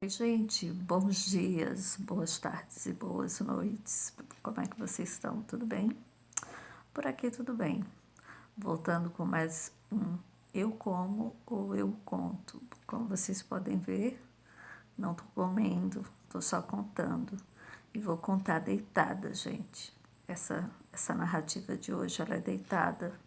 Oi, gente, bons dias, boas tardes e boas noites. Como é que vocês estão? Tudo bem? Por aqui tudo bem. Voltando com mais um Eu Como ou Eu Conto. Como vocês podem ver, não tô comendo, tô só contando. E vou contar deitada, gente. Essa narrativa de hoje, ela é deitada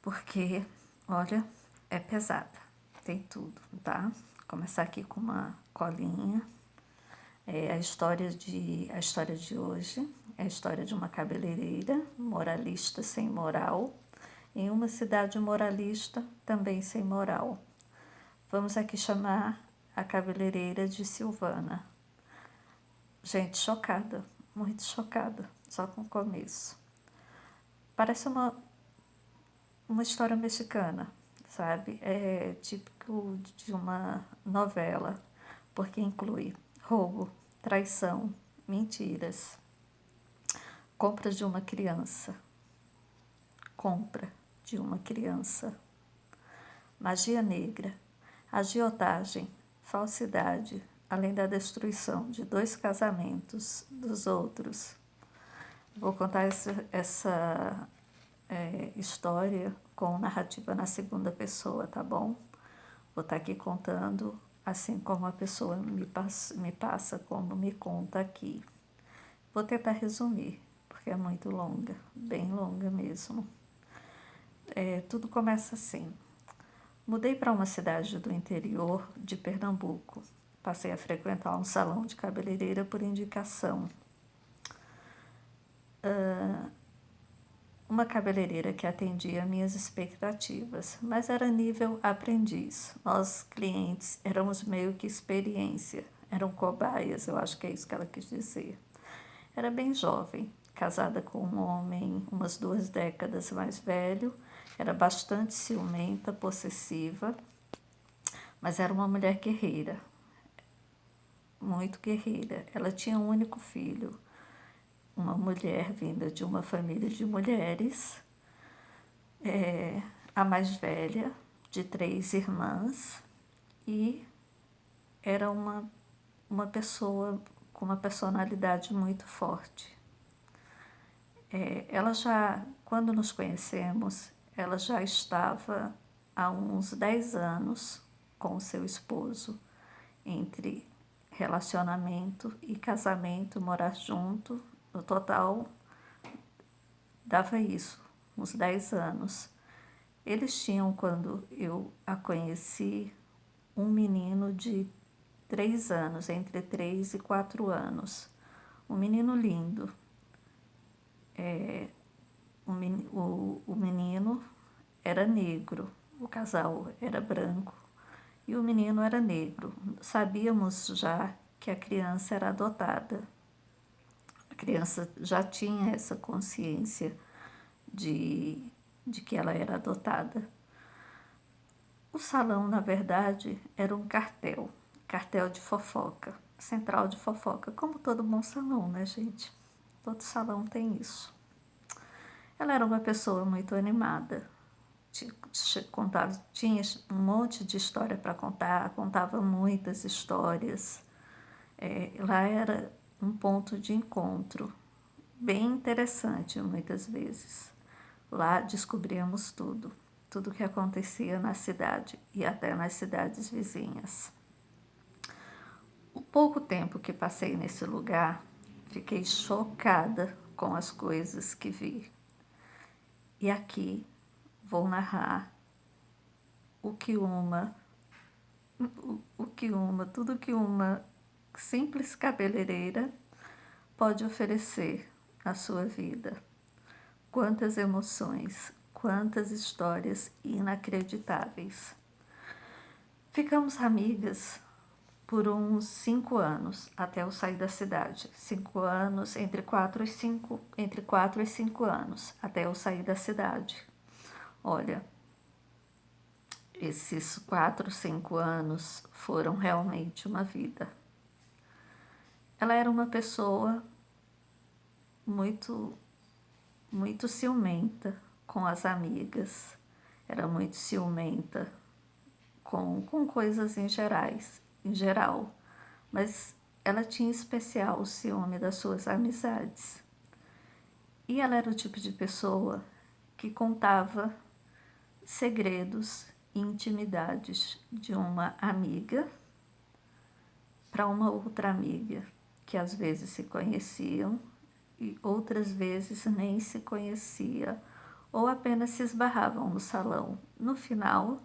porque, olha, é pesada. Tem tudo, tá? Vou começar aqui com uma colinha. A história de hoje é a história de uma cabeleireira moralista sem moral em uma cidade moralista também sem moral. Vamos aqui chamar a cabeleireira de Silvana. Gente, chocada, muito chocada, só com o começo. Parece uma história mexicana, sabe? É típico de uma novela, porque inclui roubo, traição, mentiras, compra de uma criança, compra de uma criança, magia negra, agiotagem, falsidade, além da destruição de 2 casamentos dos outros. Vou contar essa história com narrativa na segunda pessoa, tá bom? Vou estar aqui contando assim como a pessoa me passa, como me conta aqui. Vou tentar resumir, porque é muito longa, bem longa mesmo. Tudo começa assim. Mudei para uma cidade do interior de Pernambuco. Passei a frequentar um salão de cabeleireira por indicação. Uma cabeleireira que atendia minhas expectativas, mas era nível aprendiz. Nós, clientes, éramos meio que experiência, eram cobaias, eu acho que é isso que ela quis dizer. Era bem jovem, casada com um homem umas 2 décadas mais velho, era bastante ciumenta, possessiva, mas era uma mulher guerreira, muito guerreira. Ela tinha um único filho, uma mulher vinda de uma família de mulheres, a mais velha, de 3 irmãs, e era uma pessoa com uma personalidade muito forte. Ela já, quando nos conhecemos, ela já estava há uns 10 anos com o seu esposo, entre relacionamento e casamento, morar junto, no total dava isso, uns 10 anos. Eles tinham, quando eu a conheci, um menino de 3 anos, entre 3 e 4 anos. Um menino lindo. O menino era negro, o casal era branco e o menino era negro. Sabíamos já que a criança era adotada. A criança já tinha essa consciência de que ela era adotada. O salão, na verdade, era um cartel de fofoca, central de fofoca, como todo bom salão, né, gente? Todo salão tem isso. Ela era uma pessoa muito animada, tinha um monte de história para contar, contava muitas histórias. Lá era um ponto de encontro, bem interessante muitas vezes. Lá descobríamos tudo, tudo que acontecia na cidade e até nas cidades vizinhas. O pouco tempo que passei nesse lugar, fiquei chocada com as coisas que vi. E aqui vou narrar o que tudo que uma simples cabeleireira pode oferecer à sua vida. Quantas emoções, quantas histórias inacreditáveis. Ficamos amigas por uns 5 anos, até eu sair da cidade. 5 anos, entre 4 e 5 anos, até eu sair da cidade. Olha, esses 4, 5 anos foram realmente uma vida. Ela era uma pessoa muito, muito ciumenta com as amigas, era muito ciumenta com coisas em em geral, mas ela tinha especial ciúme das suas amizades. E ela era o tipo de pessoa que contava segredos e intimidades de uma amiga para uma outra amiga, que às vezes se conheciam e outras vezes nem se conhecia ou apenas se esbarravam no salão. No final,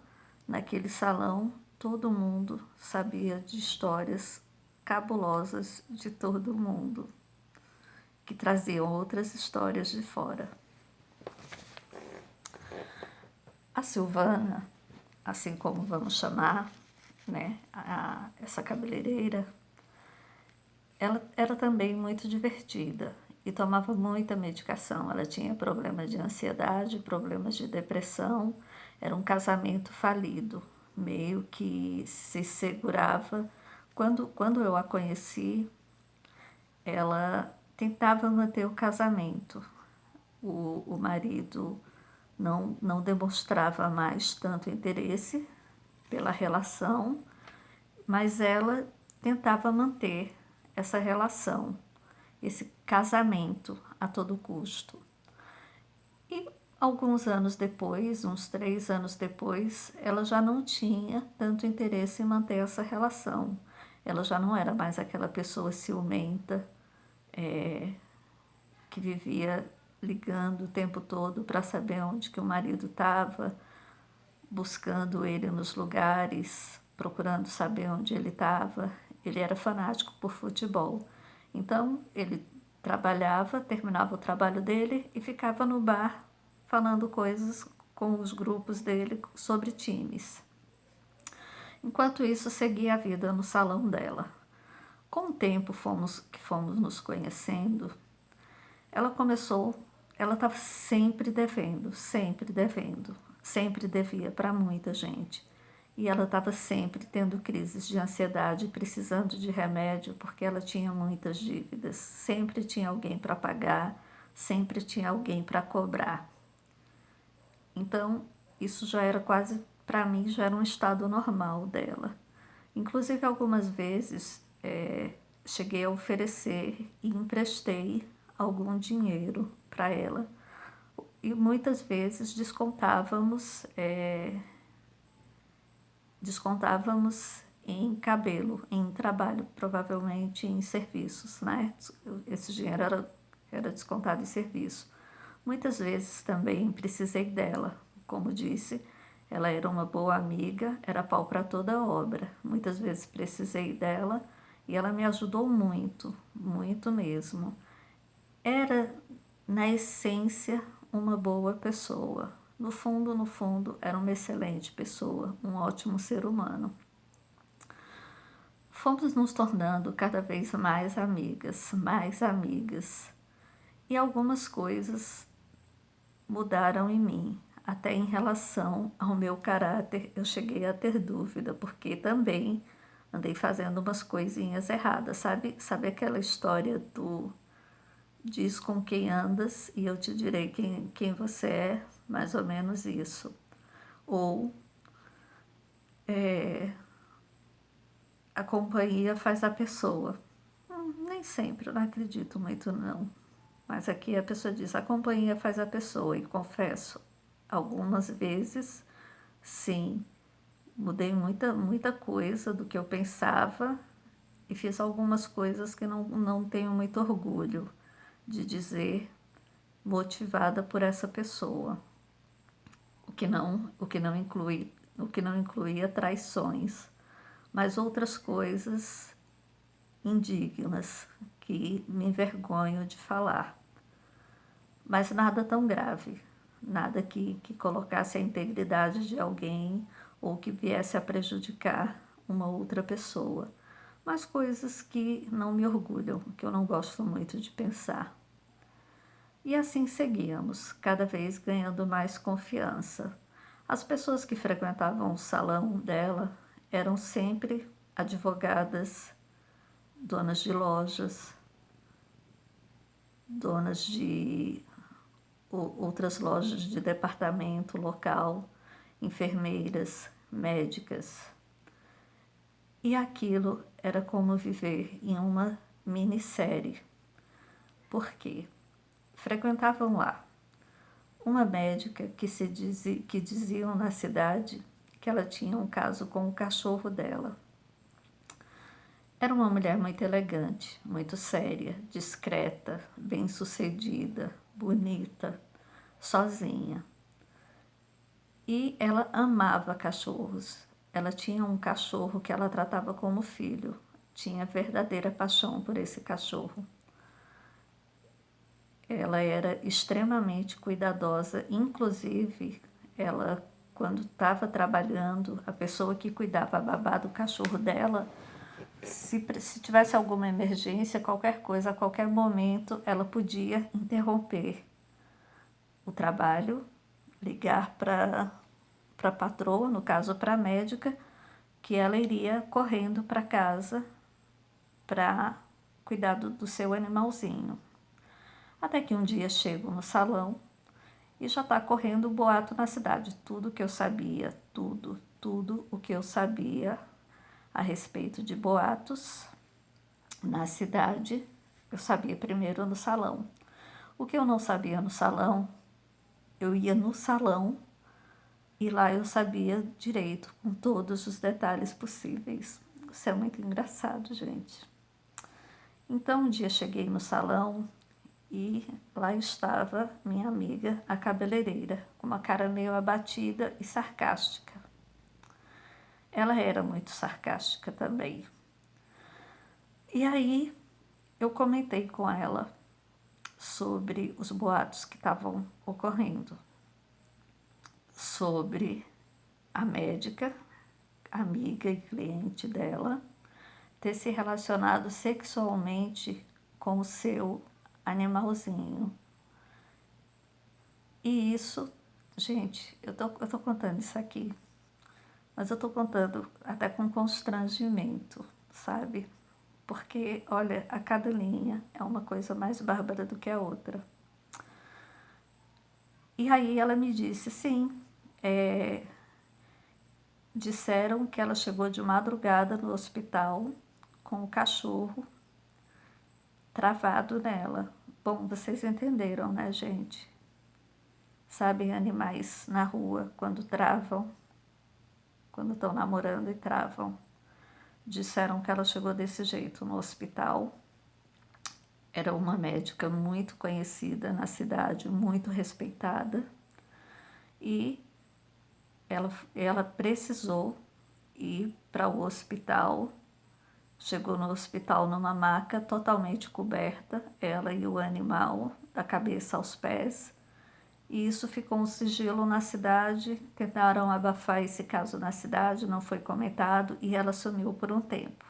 naquele salão, todo mundo sabia de histórias cabulosas de todo mundo, que traziam outras histórias de fora. A Silvana, assim como vamos chamar, né, essa cabeleireira, ela era também muito divertida e tomava muita medicação. Ela tinha problemas de ansiedade, problemas de depressão. Era um casamento falido, meio que se segurava. Quando eu a conheci, ela tentava manter o casamento. O marido não demonstrava mais tanto interesse pela relação, mas ela tentava manter essa relação, esse casamento a todo custo. E alguns anos depois, uns 3 anos depois, ela já não tinha tanto interesse em manter essa relação. Ela já não era mais aquela pessoa ciumenta, que vivia ligando o tempo todo para saber onde que o marido estava, buscando ele nos lugares, procurando saber onde ele estava. Ele era fanático por futebol. Então, ele trabalhava, terminava o trabalho dele e ficava no bar falando coisas com os grupos dele sobre times. Enquanto isso, seguia a vida no salão dela. Com o tempo que fomos nos conhecendo, ela estava sempre devendo, sempre devia para muita gente. E ela estava sempre tendo crises de ansiedade, precisando de remédio, porque ela tinha muitas dívidas. Sempre tinha alguém para pagar, sempre tinha alguém para cobrar. Então, isso já era quase, para mim, já era um estado normal dela. Inclusive, algumas vezes, cheguei a oferecer e emprestei algum dinheiro para ela. E muitas vezes descontávamos em cabelo, em trabalho, provavelmente em serviços, né? Esse dinheiro era descontado em serviço. Muitas vezes também precisei dela, como disse, ela era uma boa amiga, era pau para toda obra. Muitas vezes precisei dela e ela me ajudou muito, muito mesmo. Era, na essência, uma boa pessoa. No fundo, era uma excelente pessoa, um ótimo ser humano. Fomos nos tornando cada vez mais amigas, mais amigas. E algumas coisas mudaram em mim. Até em relação ao meu caráter, eu cheguei a ter dúvida, porque também andei fazendo umas coisinhas erradas. Sabe aquela história do diz com quem andas e eu te direi quem você é? Mais ou menos isso. Ou a companhia faz a pessoa. Nem sempre, eu não acredito muito não. Mas aqui a pessoa diz, a companhia faz a pessoa. E confesso, algumas vezes, sim, mudei muita coisa do que eu pensava e fiz algumas coisas que não tenho muito orgulho de dizer, motivada por essa pessoa. O que não incluía traições, mas outras coisas indignas que me envergonho de falar. Mas nada tão grave, nada que colocasse a integridade de alguém ou que viesse a prejudicar uma outra pessoa, mas coisas que não me orgulham, que eu não gosto muito de pensar. E assim seguíamos, cada vez ganhando mais confiança. As pessoas que frequentavam o salão dela eram sempre advogadas, donas de lojas, donas de outras lojas de departamento local, enfermeiras, médicas. E aquilo era como viver em uma minissérie. Por quê? Frequentavam lá uma médica que diziam na cidade que ela tinha um caso com o cachorro dela. Era uma mulher muito elegante, muito séria, discreta, bem-sucedida, bonita, sozinha. E ela amava cachorros. Ela tinha um cachorro que ela tratava como filho. Tinha verdadeira paixão por esse cachorro. Ela era extremamente cuidadosa, inclusive ela, quando estava trabalhando, a pessoa que cuidava, a babá do cachorro dela, se tivesse alguma emergência, qualquer coisa, a qualquer momento, ela podia interromper o trabalho, ligar para a patroa, no caso para a médica, que ela iria correndo para casa para cuidar do seu animalzinho. Até que um dia chego no salão e já está correndo o boato na cidade. Tudo que eu sabia, tudo o que eu sabia a respeito de boatos na cidade, eu sabia primeiro no salão. O que eu não sabia no salão, eu ia no salão e lá eu sabia direito, com todos os detalhes possíveis. Isso é muito engraçado, gente. Então um dia cheguei no salão e lá estava minha amiga, a cabeleireira, com uma cara meio abatida e sarcástica. Ela era muito sarcástica também. E aí eu comentei com ela sobre os boatos que estavam ocorrendo, sobre a médica, amiga e cliente dela, ter se relacionado sexualmente com o seu animalzinho. E isso, gente, eu tô contando isso aqui, mas eu tô contando até com constrangimento, sabe? Porque, olha, a cada linha é uma coisa mais bárbara do que a outra. E aí ela me disse, sim, disseram que ela chegou de madrugada no hospital com o cachorro travado nela. Bom, vocês entenderam, né, gente? Sabem animais na rua quando travam, quando estão namorando e travam. Disseram que ela chegou desse jeito no hospital. Era uma médica muito conhecida na cidade, muito respeitada. E ela precisou ir para o hospital. Chegou no hospital numa maca totalmente coberta, ela e o animal, da cabeça aos pés. E isso ficou um sigilo na cidade, tentaram abafar esse caso na cidade, não foi comentado e ela sumiu por um tempo.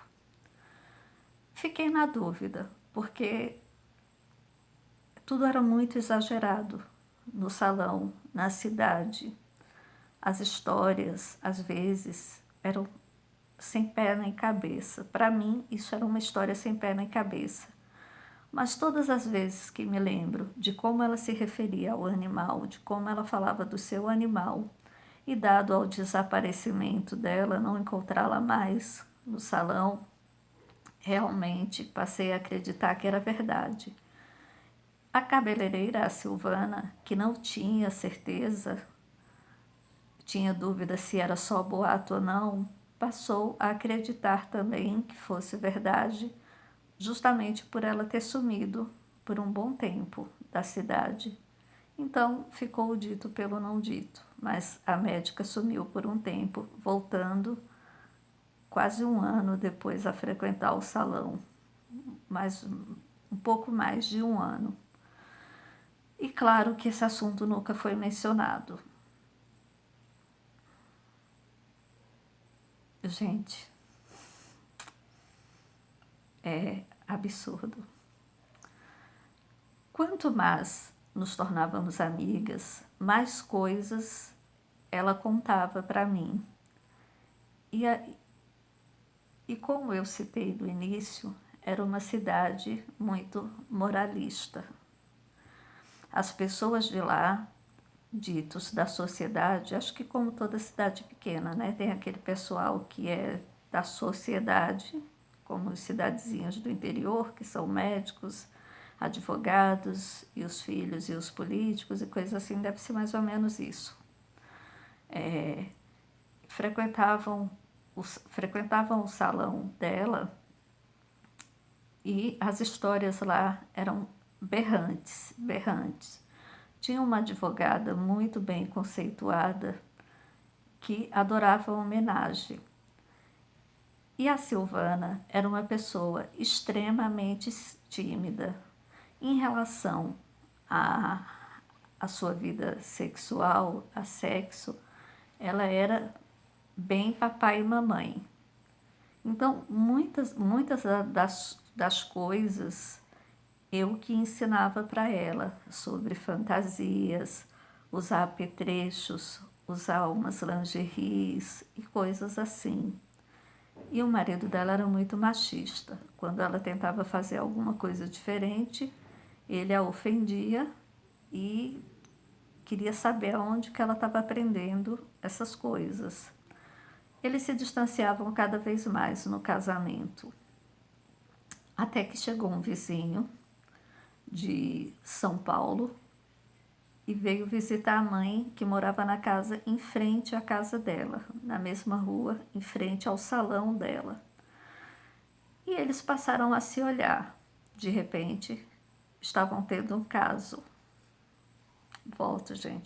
Fiquei na dúvida, porque tudo era muito exagerado no salão, na cidade. As histórias, às vezes, eram sem pé nem cabeça. Para mim, isso era uma história sem pé nem cabeça. Mas todas as vezes que me lembro de como ela se referia ao animal, de como ela falava do seu animal, e dado ao desaparecimento dela, não encontrá-la mais no salão, realmente passei a acreditar que era verdade. A cabeleireira, a Silvana, que não tinha certeza, tinha dúvida se era só boato ou não, passou a acreditar também que fosse verdade, justamente por ela ter sumido por um bom tempo da cidade. Então ficou o dito pelo não dito, mas a médica sumiu por um tempo, voltando quase um ano depois a frequentar o salão, mais um pouco mais de um ano. E claro que esse assunto nunca foi mencionado. Gente, é absurdo. Quanto mais nos tornávamos amigas, mais coisas ela contava para mim. E como eu citei no início, era uma cidade muito moralista. As pessoas de lá, ditos da sociedade, acho que como toda cidade pequena, né? Tem aquele pessoal que é da sociedade, como as cidadezinhas do interior, que são médicos, advogados e os filhos e os políticos e coisas assim, deve ser mais ou menos isso. Frequentavam o salão dela e as histórias lá eram berrantes, berrantes. Tinha uma advogada muito bem conceituada que adorava homenagem. E a Silvana era uma pessoa extremamente tímida em relação à sua vida sexual, a sexo. Ela era bem papai e mamãe. Então, muitas das coisas eu que ensinava para ela sobre fantasias, usar apetrechos, usar umas lingeries e coisas assim. E o marido dela era muito machista. Quando ela tentava fazer alguma coisa diferente, ele a ofendia e queria saber aonde que ela estava aprendendo essas coisas. Eles se distanciavam cada vez mais no casamento. Até que chegou um vizinho de São Paulo e veio visitar a mãe, que morava na casa em frente à casa dela, na mesma rua, em frente ao salão dela. E eles passaram a se olhar. De repente, estavam tendo um caso. Volto, gente.